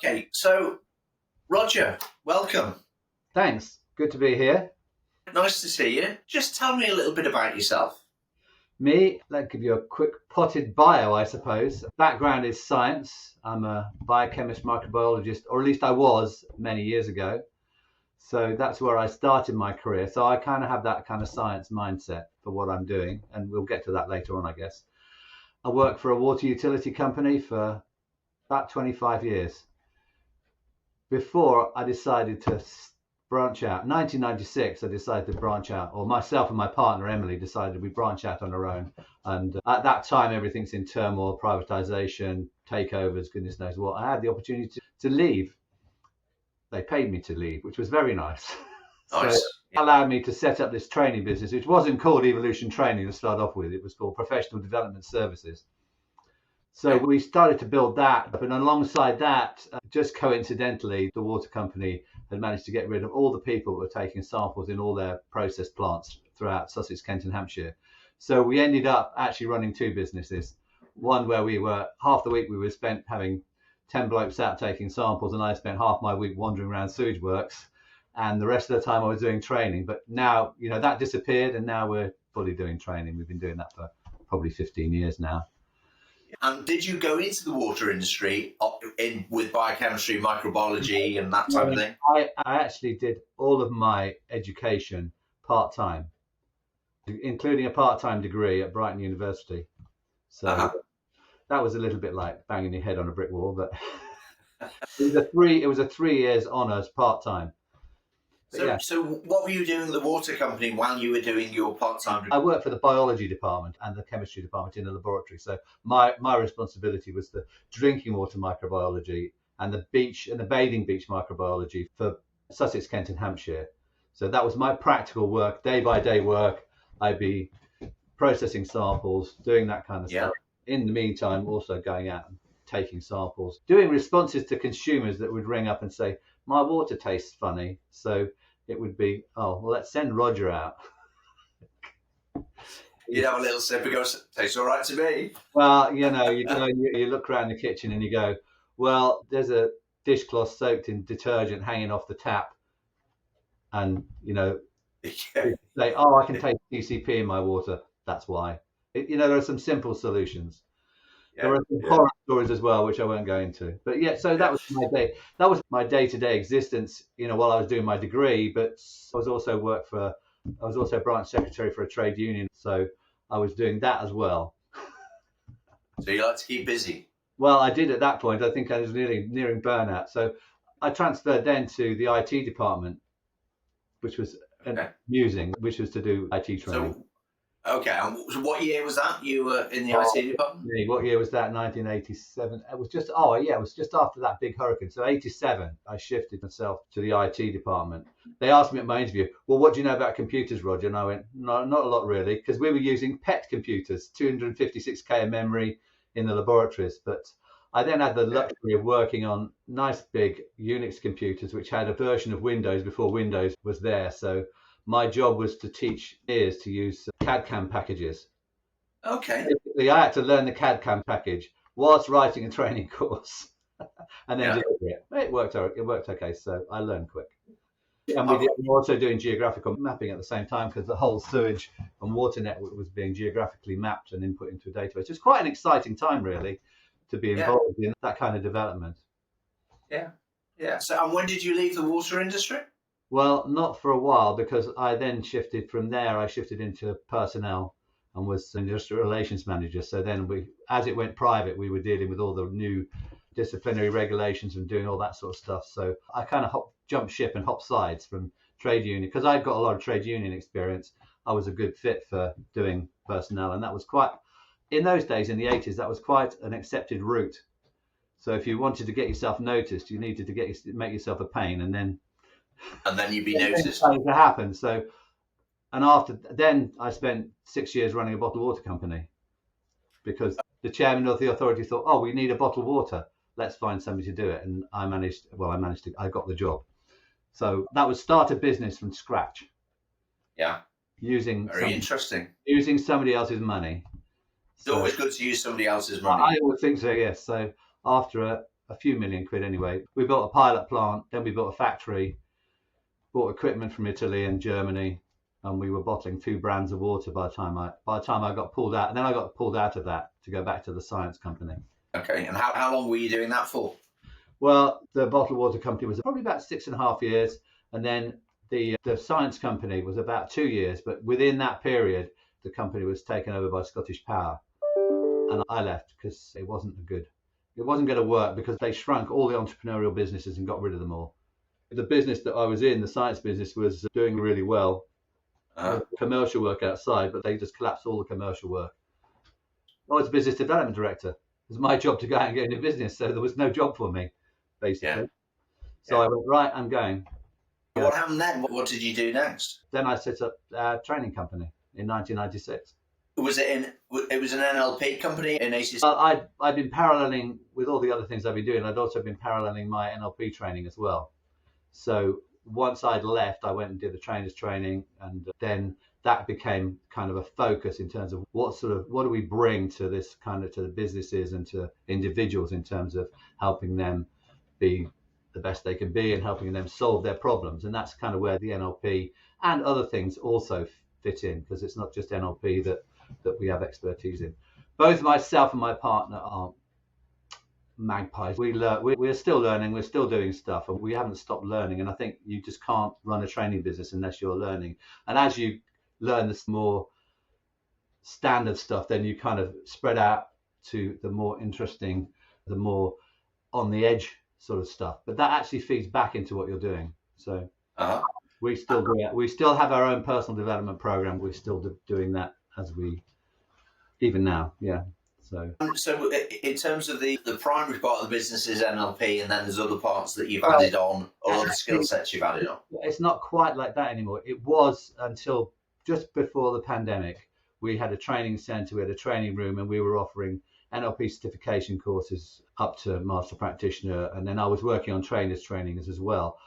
Okay, so Roger, welcome. Thanks. Good to be here. Nice to see you. Just tell me a little bit about yourself. Me, let's give you a quick potted bio, I suppose. Background is science. I'm a biochemist, microbiologist, or at least I was many years ago. So that's where I started my career. So I kind of have that kind of science mindset for what I'm doing, and we'll get to that later on, I guess. I worked for a water utility company for about 25 years before I decided to branch out. 1996, I decided to branch out, or myself and my partner Emily decided we'd branch out on our own. And at that time, everything's in turmoil, privatization, takeovers, goodness knows what. I had the opportunity to leave. They paid me to leave, which was very nice. Nice. So it allowed me to set up this training business, which wasn't called Evolution Training to start off with. It was called Professional Development Services. So we started to build that, and alongside that, just coincidentally, the water company had managed to get rid of all the people that were taking samples in all their process plants throughout Sussex, Kent and Hampshire. So we ended up actually running two businesses. One where we were, half the week we were spent having 10 blokes out taking samples, and I spent half my week wandering around sewage works, and the rest of the time I was doing training. But now, that disappeared, and now we're fully doing training. We've been doing that for probably 15 years now. And did you go into the water industry with biochemistry, microbiology and that type of thing? I actually did all of my education part-time, including a part-time degree at Brighton University. So that was a little bit like banging your head on a brick wall, but it was a 3 years honours part-time. So what were you doing in the water company while you were doing your part-time degree? I worked for the biology department and the chemistry department in the laboratory. So my responsibility was the drinking water microbiology and the beach and the bathing beach microbiology for Sussex, Kent and Hampshire. So that was my practical work, day by day work. I'd be processing samples, doing that kind of stuff. In the meantime, also going out and taking samples, doing responses to consumers that would ring up and say, my water tastes funny. So it would be, let's send Roger out. You'd have a little sip and go, tastes all right to me. Well, you look around the kitchen and you go, well, there's a dishcloth soaked in detergent hanging off the tap. And, say, I can taste TCP in my water. That's why. There are some simple solutions. There are some horror stories as well, which I won't go into. But so that was my day. That was my day-to-day existence, while I was doing my degree. But I was also branch secretary for a trade union, so I was doing that as well. So you like to keep busy? Well, I did at that point. I think I was nearing burnout. So I transferred then to the IT department, which was amusing, which was to do IT training. Okay, and what year was that? You were in the IT department? What year was that? 1987. It was just it was just after that big hurricane. So 87, I shifted myself to the IT department. They asked me at my interview, well, what do you know about computers, Roger? And I went, no, not a lot really, because we were using PET computers, 256K of memory in the laboratories. But I then had the luxury of working on nice big Unix computers, which had a version of Windows before Windows was there. So my job was to teach engineers to use CAD/CAM packages. Okay. Basically, I had to learn the CAD/CAM package whilst writing a training course, and then deliver it. It worked okay, so I learned quick. And we were also doing geographical mapping at the same time because the whole sewage and water network was being geographically mapped and input into a database. It's quite an exciting time, really, to be involved in that kind of development. Yeah. So, and when did you leave the water industry? Well, not for a while, because I then shifted from there. I shifted into personnel and was industrial relations manager. So then as it went private, we were dealing with all the new disciplinary regulations and doing all that sort of stuff. So I kind of jumped ship and hopped sides from trade union because I'd got a lot of trade union experience. I was a good fit for doing personnel, and that was quite, in those days in the 80s, that was quite an accepted route. So if you wanted to get yourself noticed, you needed to make yourself a pain, and then you'd be noticed. To happen. So, and after then, I spent 6 years running a bottled water company because the chairman of the authority thought, we need a bottled water. Let's find somebody to do it. And I got the job. So that was start a business from scratch. Yeah. Interesting. Using somebody else's money. It's always good to use somebody else's money. I always think so, yes. So after a few million quid anyway. We built a pilot plant, then we built a factory, bought equipment from Italy and Germany, and we were bottling 2 brands of water by the time I got pulled out. And then I got pulled out of that to go back to the science company. Okay, and how long were you doing that for? Well, the bottled water company was probably about 6.5 years, and then the science company was about 2 years. But within that period, the company was taken over by Scottish Power, and I left because it wasn't going to work, because they shrunk all the entrepreneurial businesses and got rid of them all. The business that I was in, the science business, was doing really well. Commercial work outside, but they just collapsed all the commercial work. I was business development director. It was my job to go out and get into business, so there was no job for me, basically. Yeah. So I went, right, I'm going. What happened then? What did you do next? Then I set up a training company in 1996. It was an NLP company in ACC? I'd been paralleling with all the other things I've been doing. I'd also been paralleling my NLP training as well. So once I'd left, I went and did the trainer's training, and then that became kind of a focus in terms of what do we bring to this kind of, to the businesses and to individuals, in terms of helping them be the best they can be and helping them solve their problems. And that's kind of where the NLP and other things also fit in, because it's not just NLP that we have expertise in. Both myself and my partner are magpies. We're still learning, we're still doing stuff, and we haven't stopped learning. And I think you just can't run a training business unless you're learning. And as you learn this more standard stuff, then you kind of spread out to the more interesting, the more on the edge sort of stuff. But that actually feeds back into what you're doing. So we still have our own personal development program. We're still doing that even now. Yeah. So in terms of the primary part of the business is NLP, and then there's other parts that you've added on, or other skill sets you've added on. It's not quite like that anymore. It was until just before the pandemic. We had a training centre, we had a training room, and we were offering NLP certification courses up to master practitioner, and then I was working on trainers training as well.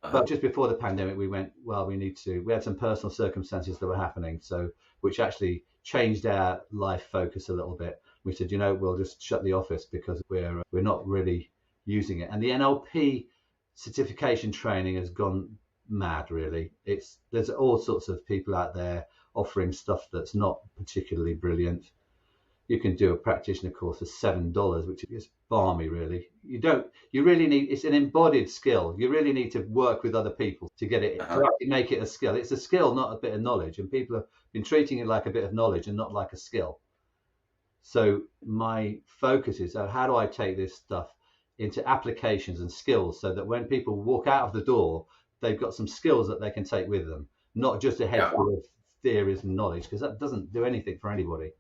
But just before the pandemic, we went, well, we had some personal circumstances that were happening, so which actually changed our life focus a little bit. We said, we'll just shut the office because we're not really using it. And the NLP certification training has gone mad, really. There's all sorts of people out there offering stuff that's not particularly brilliant. You can do a practitioner course for $7, which is balmy, really. You really need, it's an embodied skill. You really need to work with other people to get it, to actually make it a skill. It's a skill, not a bit of knowledge. And people have been treating it like a bit of knowledge and not like a skill. So my focus is, how do I take this stuff into applications and skills, so that when people walk out of the door, they've got some skills that they can take with them, not just a head full of theories and knowledge, because that doesn't do anything for anybody.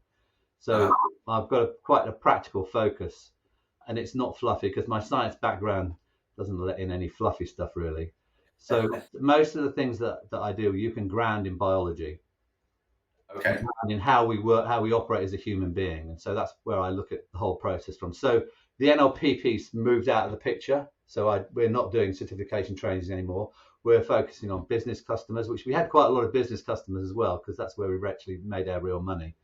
So I've got quite a practical focus, and it's not fluffy, because my science background doesn't let in any fluffy stuff, really. So most of the things that I do, you can ground in biology. Okay. And in how we work, how we operate as a human being. And so that's where I look at the whole process from. So the NLP piece moved out of the picture. So we're not doing certification trainings anymore. We're focusing on business customers, which we had quite a lot of business customers as well, because that's where we've actually made our real money.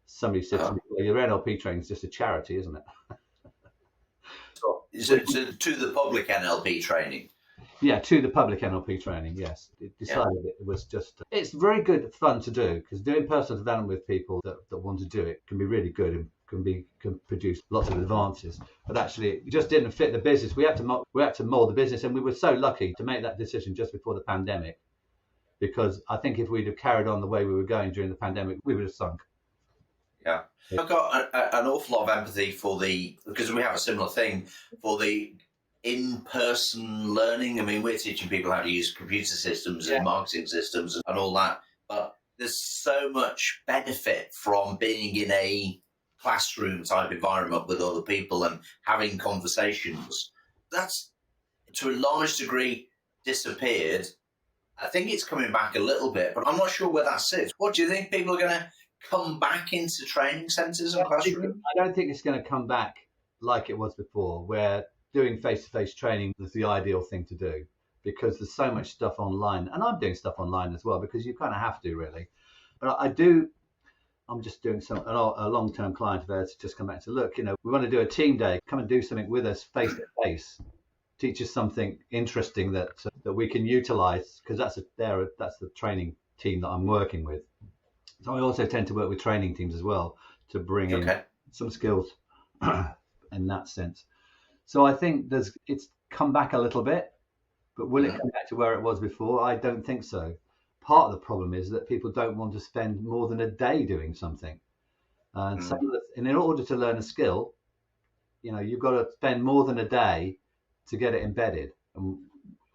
Somebody said to me, well, your NLP training is just a charity, isn't it? So to the public NLP training? Yeah, to the public NLP training, yes. It decided it was just, it's very good fun to do, because doing personal development with people that want to do it can be really good and can produce lots of advances. But actually, it just didn't fit the business. We had to mold the business, and we were so lucky to make that decision just before the pandemic, because I think if we'd have carried on the way we were going during the pandemic, we would have sunk. Yeah. I've got an awful lot of empathy because we have a similar thing, for the in-person learning. I mean, we're teaching people how to use computer systems and marketing systems and all that, but there's so much benefit from being in a classroom type environment with other people and having conversations. That's, to a large degree, disappeared. I think it's coming back a little bit, but I'm not sure where that sits. What do you think? People are going to come back into training centres and classrooms? I don't think it's going to come back like it was before, where doing face-to-face training is the ideal thing to do, because there's so much stuff online, and I'm doing stuff online as well, because you kind of have to, really. But I do I'm just doing a long-term client of ours just come back to look, we want to do a team day, come and do something with us face to face, teach us something interesting that we can utilize, because that's the training team that I'm working with. So I also tend to work with training teams as well to bring in some skills in that sense. So I think it's come back a little bit, but will it come back to where it was before? I don't think so. Part of the problem is that people don't want to spend more than a day doing something. And in order to learn a skill, you've got to spend more than a day to get it embedded. And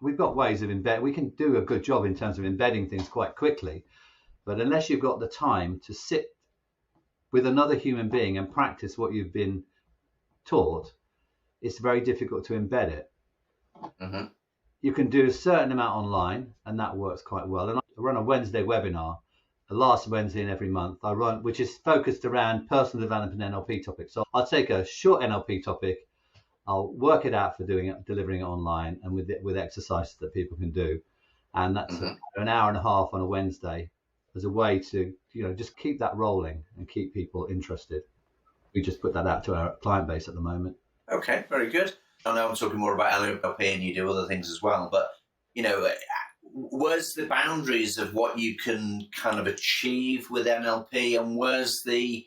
we've got ways of we can do a good job in terms of embedding things quite quickly. But unless you've got the time to sit with another human being and practice what you've been taught, it's very difficult to embed it. Mm-hmm. You can do a certain amount online, and that works quite well. And I run a Wednesday webinar, the last Wednesday in every month I run, which is focused around personal development and NLP topics. So I'll take a short NLP topic, I'll work it out for delivering it online, and with exercises that people can do. And that's an hour and a half on a Wednesday as a way to, just keep that rolling and keep people interested. We just put that out to our client base at the moment. Okay, very good. I know I'm talking more about NLP and you do other things as well, but, where's the boundaries of what you can kind of achieve with NLP, and where's the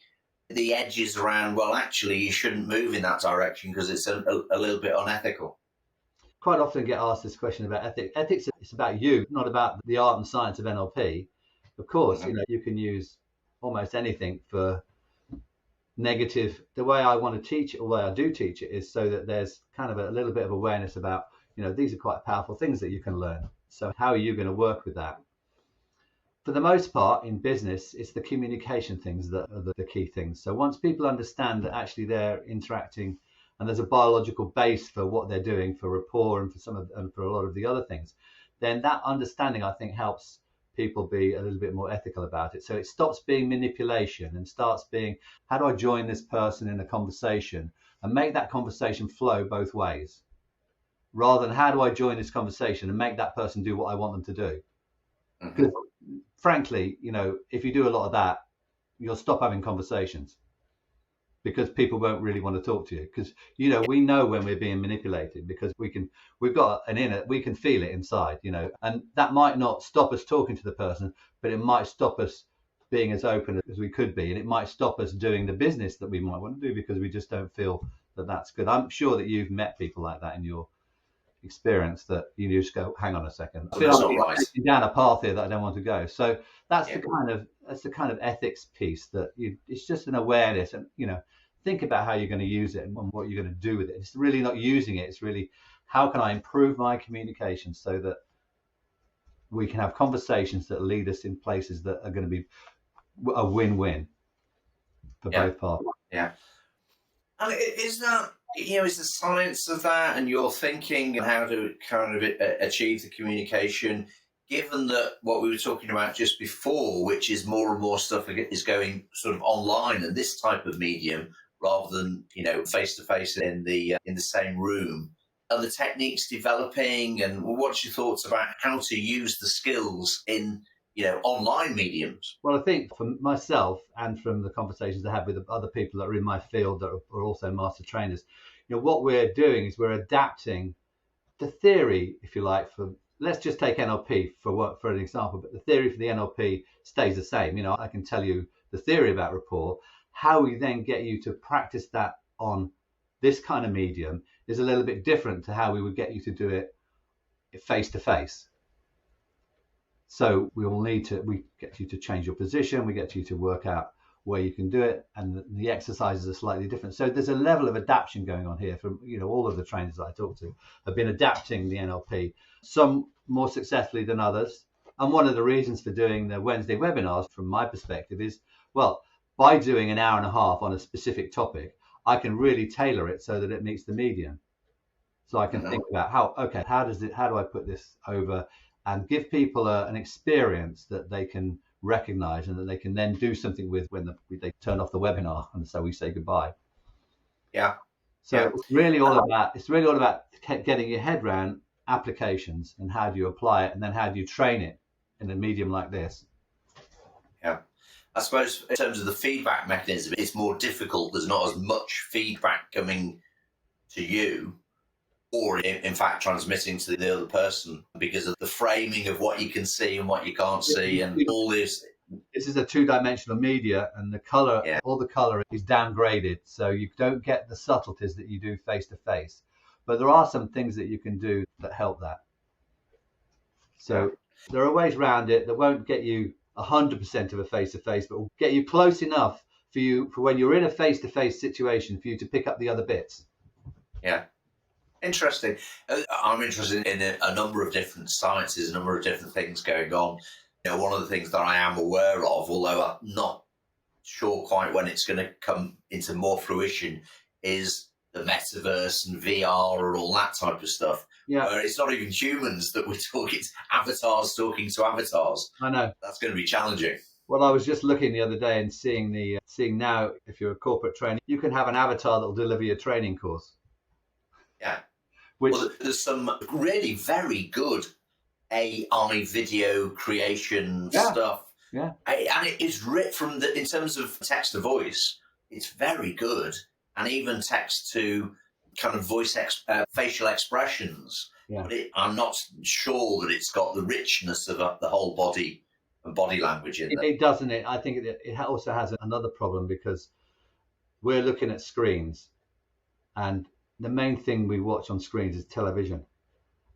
edges around, well, actually, you shouldn't move in that direction because it's a little bit unethical? Quite often get asked this question about ethics. Ethics, it's about you, not about the art and science of NLP. Of course, you can use almost anything for negative. The way I want to teach it, or the way I do teach it, is so that there's kind of a little bit of awareness about, these are quite powerful things that you can learn. So how are you going to work with that? For the most part in business, it's the communication things that are the key things. So once people understand that actually they're interacting and there's a biological base for what they're doing for rapport and for a lot of the other things, then that understanding, I think, helps people be a little bit more ethical about it. So it stops being manipulation and starts being, how do I join this person in a conversation and make that conversation flow both ways, rather than how do I join this conversation and make that person do what I want them to do. Because frankly, if you do a lot of that, you'll stop having conversations, because people won't really want to talk to you. Because, we know when we're being manipulated, because we can feel it inside, and that might not stop us talking to the person, but it might stop us being as open as we could be. And it might stop us doing the business that we might want to do, because we just don't feel that that's good. I'm sure that you've met people like that in your experience, that you just go, hang on a second, I feel like I'm taking down a path here that I don't want to go. So that's the kind of ethics piece, that it's just an awareness, and think about how you're going to use it and what you're going to do with it. It's really not using it, it's really, how can I improve my communication so that we can have conversations that lead us in places that are going to be a win-win for both parties. Yeah. And is that, is the science of that and your thinking and how to kind of achieve the communication, given that what we were talking about just before, which is more and more stuff is going sort of online and this type of medium rather than, face to face in the same room, are the techniques developing, and what's your thoughts about how to use the skills in online mediums? Well, I think for myself, and from the conversations I have with other people that are in my field that are also master trainers, what we're doing is we're adapting the theory, if you like, let's just take NLP for an example, but the theory for the NLP stays the same. I can tell you the theory about rapport. How we then get you to practice that on this kind of medium is a little bit different to how we would get you to do it face to face. So we get you to change your position, we get you to work out where you can do it, and the exercises are slightly different. So there's a level of adaptation going on here from, all of the trainers that I talk to have been adapting the NLP, some more successfully than others. And one of the reasons for doing the Wednesday webinars, from my perspective, is, well, by doing an hour and a half on a specific topic, I can really tailor it so that it meets the medium. So I can think about how do I put this over and give people an experience that they can recognize and that they can then do something with when they turn off the webinar, and so we say goodbye. Yeah. So it's really all about getting your head around applications and how do you apply it, and then how do you train it in a medium like this. Yeah. I suppose in terms of the feedback mechanism, it's more difficult. There's not as much feedback coming to you, or in fact transmitting to the other person, because of the framing of what you can see and what you can't see, and all this. This is a two-dimensional media, and the color, all the color is downgraded, so you don't get the subtleties that you do face to face. But there are some things that you can do that help that. So there are ways around it that won't get you 100% of a face-to-face, but will get you close enough for when you're in a face-to-face situation for you to pick up the other bits. Yeah. Interesting. I'm interested in a number of different sciences, a number of different things going on. One of the things that I am aware of, although I'm not sure quite when it's going to come into more fruition, is the metaverse and VR and all that type of stuff. Yeah. Where it's not even humans that we're talking, it's avatars talking to avatars. I know. That's going to be challenging. Well, I was just looking the other day and seeing now, if you're a corporate trainer, you can have an avatar that will deliver your training course. Yeah. Well, there's some really very good AI video creation stuff. Yeah. And it is written in terms of text to voice, it's very good. And even text to kind of voice, facial expressions. Yeah. But I'm not sure that it's got the richness of the whole body and body language in there. It doesn't. I think it also has another problem, because we're looking at screens, and the main thing we watch on screens is television.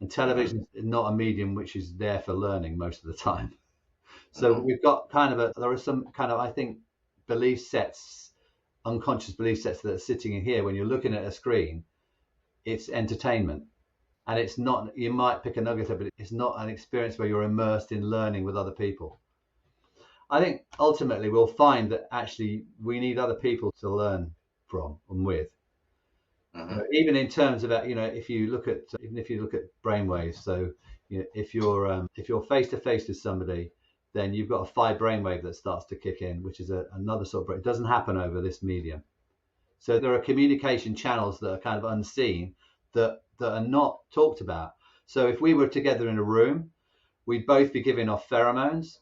And television is not a medium which is there for learning most of the time. So we've got there are some kind of, I think, belief sets, unconscious belief sets that are sitting in here. When you're looking at a screen, it's entertainment. And it's not, you might pick a nugget up, but it's not an experience where you're immersed in learning with other people. I think ultimately we'll find that actually we need other people to learn from and with. Even in terms of, if you look at brainwaves. So if you're face to face with somebody, then you've got a 5 brainwave that starts to kick in, which is another sort of brain. It doesn't happen over this medium. So there are communication channels that are kind of unseen that are not talked about. So if we were together in a room, we'd both be giving off pheromones,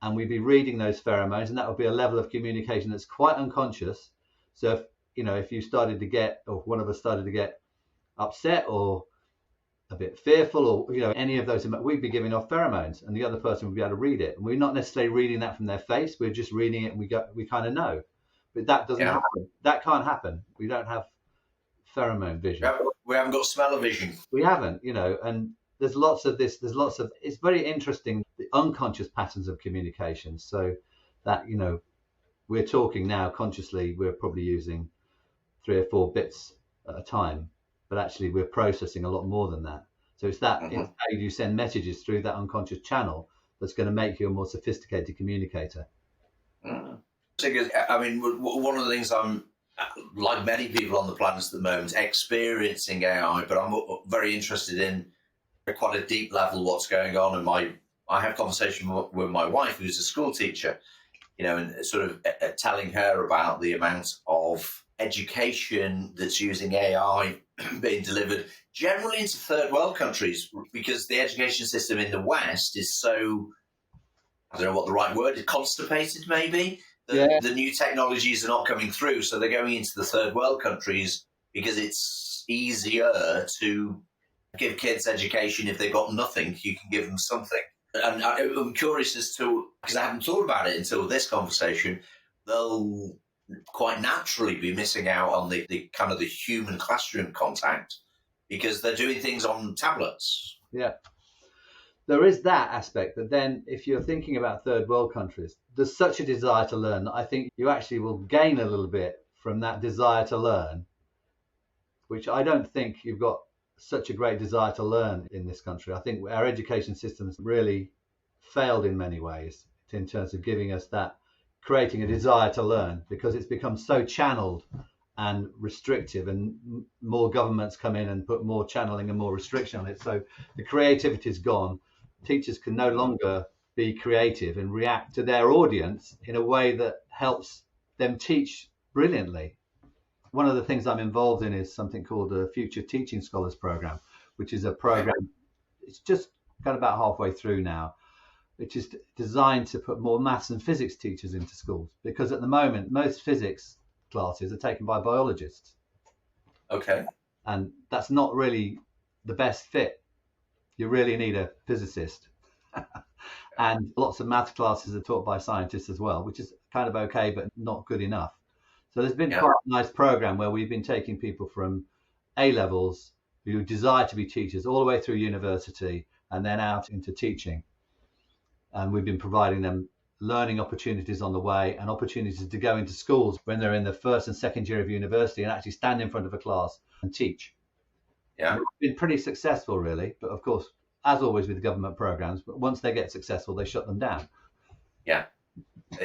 and we'd be reading those pheromones, and that would be a level of communication that's quite unconscious. So if you started to get, or one of us started to get upset or a bit fearful, or any of those, we'd be giving off pheromones, and the other person would be able to read it. And we're not necessarily reading that from their face, we're just reading it, and we kind of know. But that doesn't happen. That can't happen. We don't have pheromone vision. We haven't got smell-o-vision. We haven't, and there's lots of this. It's very interesting, the unconscious patterns of communication. So that, we're talking now consciously, we're probably using 3 or 4 bits at a time, but actually we're processing a lot more than that. So it's that it's how you send messages through that unconscious channel that's going to make you a more sophisticated communicator. I mean, one of the things I'm, like many people on the planet at the moment, experiencing AI, but I'm very interested in quite a deep level what's going on. And I have conversation with my wife, who's a school teacher, and sort of telling her about the amount of education that's using AI being delivered generally into third world countries, because the education system in the West is so, I don't know what the right word is, constipated maybe. The new technologies are not coming through, so they're going into the third world countries because it's easier to give kids education. If they've got nothing, you can give them something. And I'm curious as to, because I haven't thought about it until this conversation, they'll quite naturally be missing out on the kind of the human classroom contact, because they're doing things on tablets. Yeah. There is that aspect, but then if you're thinking about third world countries, there's such a desire to learn that I think you actually will gain a little bit from that desire to learn, which I don't think you've got such a great desire to learn in this country. I think our education system's really failed in many ways in terms of giving us that, creating a desire to learn, because it's become so channeled and restrictive, and more governments come in and put more channeling and more restriction on it. So the creativity's gone. Teachers can no longer be creative and react to their audience in a way that helps them teach brilliantly. One of the things I'm involved in is something called the Future Teaching Scholars Program, which is a program, it's just got about halfway through now, which is designed to put more maths and physics teachers into schools, because at the moment most physics classes are taken by biologists. Okay. And that's not really the best fit. You really need a physicist. And lots of math classes are taught by scientists as well, which is kind of okay, but not good enough. So there's been quite a nice program where we've been taking people from A levels who desire to be teachers all the way through university and then out into teaching. And we've been providing them learning opportunities on the way and opportunities to go into schools when they're in the first and second year of university and actually stand in front of a class and teach. Yeah. It's been pretty successful, really. But of course, as always with government programs, but once they get successful, they shut them down. Yeah.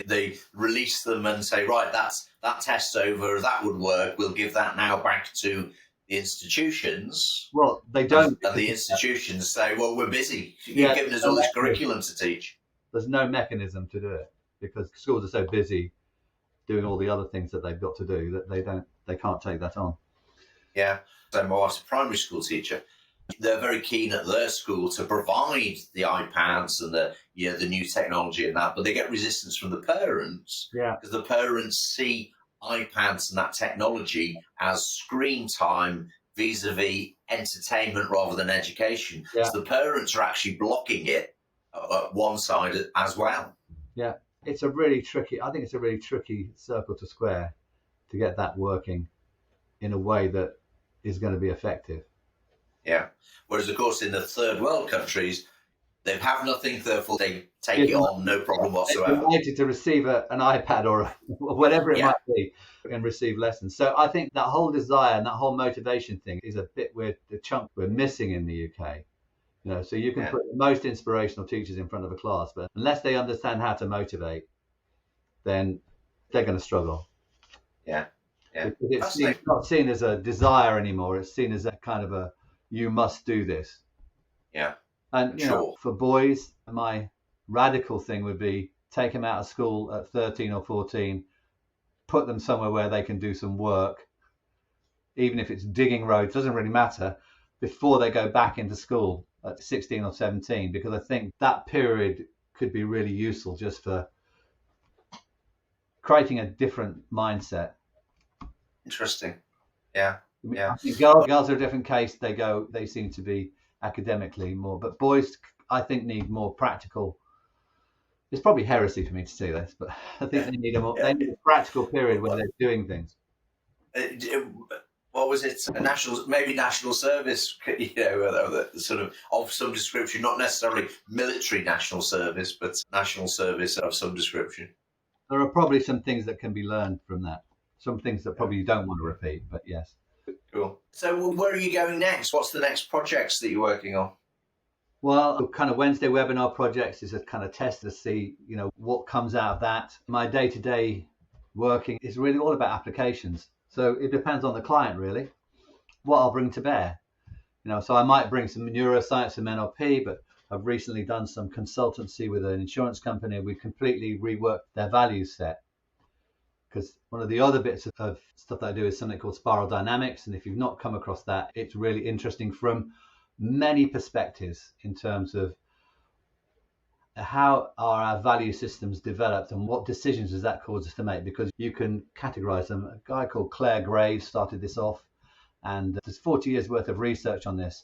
They release them and say, right, that test's over, that would work. We'll give that now back to the institutions. Well, they don't. And the institutions say, well, we're busy. You've given us all this curriculum to teach. There's no mechanism to do it because schools are so busy doing all the other things that they've got to do that they can't take that on. Yeah. So my wife's a primary school teacher. They're very keen at their school to provide the iPads and the new technology and that, but they get resistance from the parents because the parents see iPads and that technology as screen time vis-a-vis entertainment rather than education. So the parents are actually blocking it at one side as well. Yeah, it's a really tricky circle to square to get that working in a way that is going to be effective. Yeah. Whereas, of course, in the third world countries, they have nothing, therefore they take it on, no problem whatsoever. They're related to receive an iPad or whatever it might be and receive lessons. So I think that whole desire and that whole motivation thing is a bit weird, the chunk we're missing in the UK. So you can put the most inspirational teachers in front of a class, but unless they understand how to motivate, then they're going to struggle. Yeah. Because it's not seen as a desire anymore. It's seen as a kind of a, you must do this. Yeah. And for boys, my radical thing would be take them out of school at 13 or 14, put them somewhere where they can do some work, even if it's digging roads, doesn't really matter, before they go back into school at 16 or 17, because I think that period could be really useful just for creating a different mindset. Interesting. Yeah. I think girls are a different case. They seem to be academically more, but boys, I think, need more practical. It's probably heresy for me to say this, but I think they need they need a practical period where they're doing things. What was it? National service, sort of some description, not necessarily military national service, but national service of some description. There are probably some things that can be learned from that. Some things that probably you don't want to repeat, but yes. Cool. So where are you going next? What's the next projects that you're working on? Well, the kind of Wednesday webinar projects is a kind of test to see, what comes out of that. My day-to-day working is really all about applications. So it depends on the client, really, what I'll bring to bear. So I might bring some neuroscience and NLP, but I've recently done some consultancy with an insurance company. We completely reworked their value set. Because one of the other bits of stuff that I do is something called spiral dynamics. And if you've not come across that, it's really interesting from many perspectives in terms of how are our value systems developed and what decisions does that cause us to make? Because you can categorize them. A guy called Claire Graves started this off, and there's 40 years worth of research on this.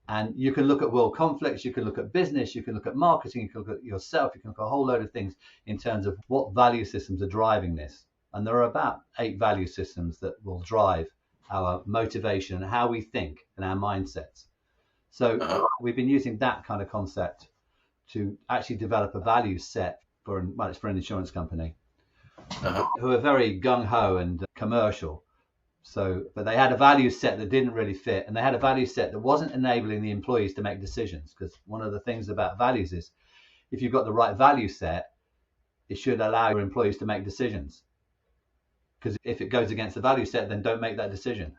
And you can look at world conflicts, you can look at business, you can look at marketing, you can look at yourself, you can look at a whole load of things in terms of what value systems are driving this. And there are about 8 value systems that will drive our motivation and how we think and our mindsets. So we've been using that kind of concept to actually develop a value set for an insurance company who are very gung-ho and commercial. But they had a value set that didn't really fit, and they had a value set that wasn't enabling the employees to make decisions. Because one of the things about values is if you've got the right value set, it should allow your employees to make decisions. Because if it goes against the value set, then don't make that decision.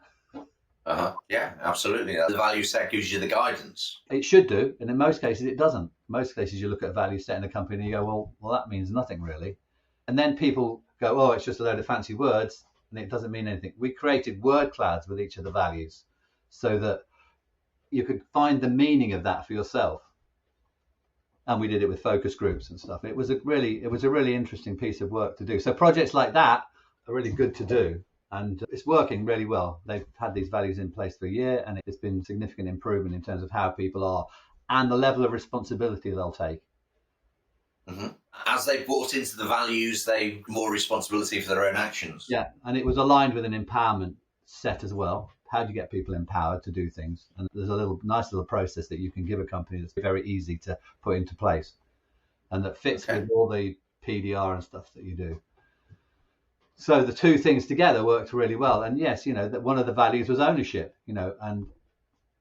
Yeah, absolutely. The value set gives you the guidance. It should do, and in most cases it doesn't. In most cases you look at a value set in a company and you go, well, that means nothing really. And then people go, oh, it's just a load of fancy words, and it doesn't mean anything. We created word clouds with each of the values so that you could find the meaning of that for yourself. And we did it with focus groups and stuff. It was a really interesting piece of work to do. So projects like that are really good to do, and it's working really well. They've had these values in place for a year, and it's been significant improvement in terms of how people are and the level of responsibility they'll take. Mm-hmm. As they bought into the values, they more responsibility for their own actions. Yeah, and it was aligned with an empowerment set as well. How do you get people empowered to do things? And there's a nice little process that you can give a company that's very easy to put into place, and that fits with all the PDR and stuff that you do. So the two things together worked really well. And yes, that one of the values was ownership, and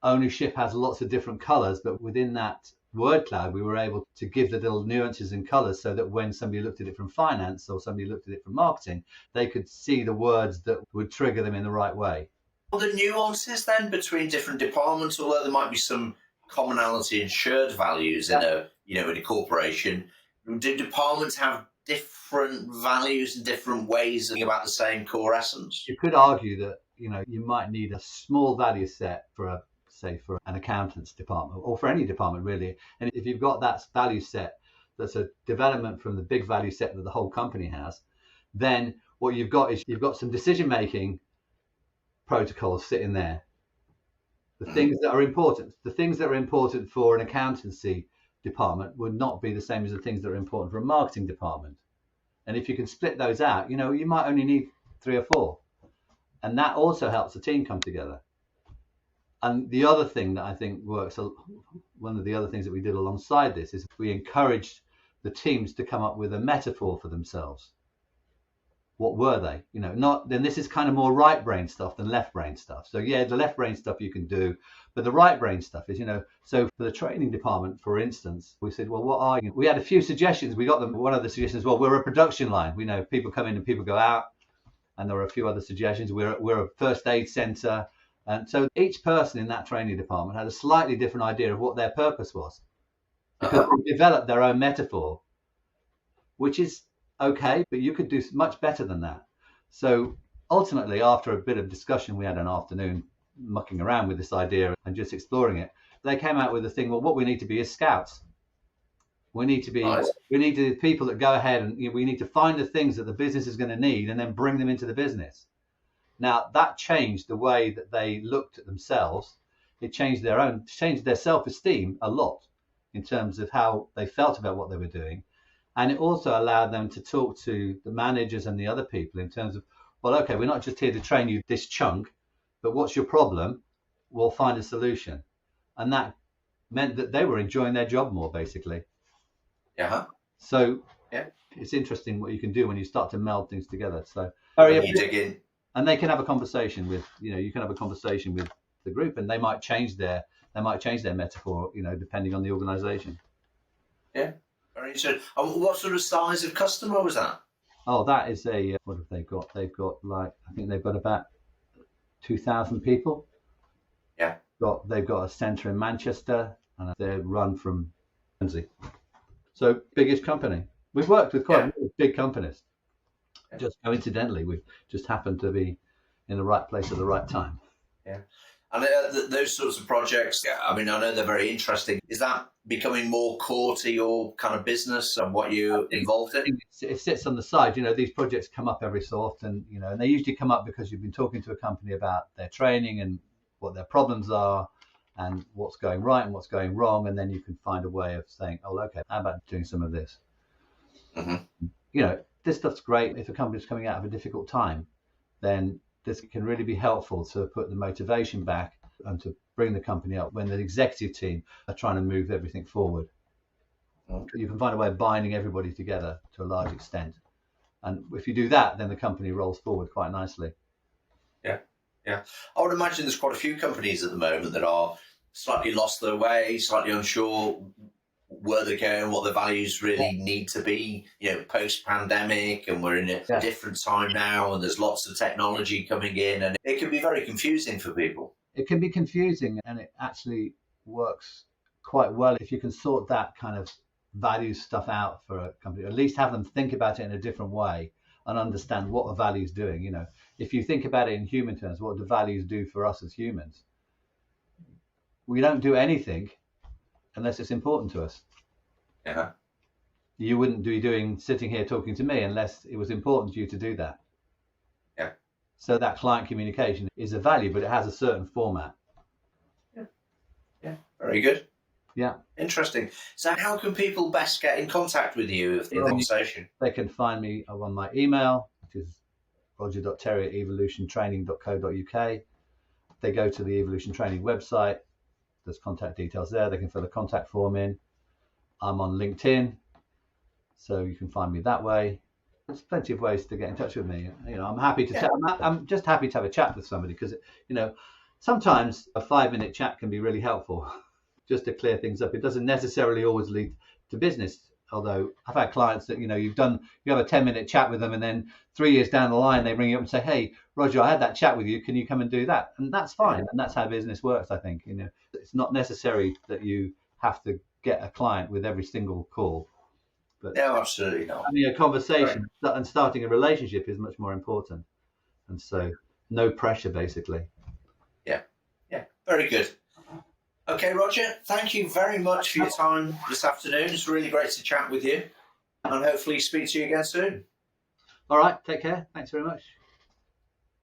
ownership has lots of different colors, but within that word cloud, we were able to give the little nuances and colors so that when somebody looked at it from finance or somebody looked at it from marketing, they could see the words that would trigger them in the right way. Are the nuances then between different departments, although there might be some commonality and shared values in a corporation, do departments have different values and different ways of thinking about the same core essence? You could argue that you might need a small value set for an accountant's department, or for any department really. And if you've got that value set that's a development from the big value set that the whole company has, then what you've got is you've got some decision making protocols sitting there. The things that are important for an accountancy department would not be the same as the things that are important for a marketing department. And if you can split those out, you might only need 3 or 4. And that also helps the team come together. And the other thing that I think works, one of the other things that we did alongside this is we encouraged the teams to come up with a metaphor for themselves. What were they? Then this is kind of more right brain stuff than left brain stuff. So yeah, the left brain stuff you can do, but the right brain stuff is, so for the training department, for instance, we said, well, what are you? We had a few suggestions. We got them. One of the suggestions, well, we're a production line. We know people come in and people go out. And there were a few other suggestions. We're a first aid center. And so each person in that training department had a slightly different idea of what their purpose was, because they developed their own metaphor, which is okay, but you could do much better than that. So ultimately, after a bit of discussion, we had an afternoon mucking around with this idea and just exploring it. They came out with the thing, well, what we need to be is scouts. We need to be people that go ahead and we need to find the things that the business is going to need and then bring them into the business. Now that changed the way that they looked at themselves. It changed their self-esteem a lot in terms of how they felt about what they were doing. And it also allowed them to talk to the managers and the other people in terms of, well, okay, we're not just here to train you this chunk, but what's your problem? We'll find a solution. And that meant that they were enjoying their job more, basically. Yeah. So it's interesting what you can do when you start to meld things together. So you dig in. And they can have a conversation with, you can have a conversation with the group, and they might change their metaphor, depending on the organization. Yeah. Very interesting. And what sort of size of customer was that? Oh, that is what have they got? They've got I think they've got about 2,000 people. Yeah. They've got a centre in Manchester, and they're run from Guernsey. So biggest company. We've worked with quite big companies. Just coincidentally, we've just happened to be in the right place at the right time. Yeah. And those sorts of projects, I mean, I know they're very interesting. Is that becoming more core to your kind of business and what you're involved in? It sits on the side. These projects come up every so often, and they usually come up because you've been talking to a company about their training and what their problems are and what's going right and what's going wrong. And then you can find a way of saying, oh, okay, how about doing some of this? Mm-hmm. This stuff's great. If a company's coming out of a difficult time, then this can really be helpful to put the motivation back and to bring the company up when the executive team are trying to move everything forward. Okay. You can find a way of binding everybody together to a large extent. And if you do that, then the company rolls forward quite nicely. Yeah. I would imagine there's quite a few companies at the moment that are slightly lost their way, slightly unsure where they're going, what the values really need to be, post-pandemic, and we're in a different time now, and there's lots of technology coming in, and it can be very confusing for people. It can be confusing, and it actually works quite well if you can sort that kind of value stuff out for a company, at least have them think about it in a different way and understand what a value is doing. If you think about it in human terms, what do values do for us as humans? We don't do anything unless it's important to us. Yeah. You wouldn't be sitting here talking to me unless it was important to you to do that. Yeah. So that client communication is a value, but it has a certain format. Yeah. Yeah. Very good. Yeah. Interesting. So how can people best get in contact with you if the conversation? They can find me on my email, which is roger.terry@evolutiontraining.co.uk. They go to the Evolution Training website. There's contact details there. They can fill a contact form in. I'm on LinkedIn, so you can find me that way. There's plenty of ways to get in touch with me. I'm happy to. I'm just happy to have a chat with somebody because, sometimes a 5-minute chat can be really helpful, just to clear things up. It doesn't necessarily always lead to business. Although I've had clients that, you have a 10-minute chat with them, and then 3 years down the line, they ring you up and say, "Hey, Roger, I had that chat with you. Can you come and do that?" And that's fine. And that's how business works, I think. It's not necessary that you have to get a client with every single call. But no, absolutely not. Having a conversation and starting a relationship is much more important. And so no pressure, basically. Yeah. Yeah. Very good. Okay, Roger, thank you very much for your time this afternoon. It's really great to chat with you, and hopefully speak to you again soon. All right, take care. Thanks very much.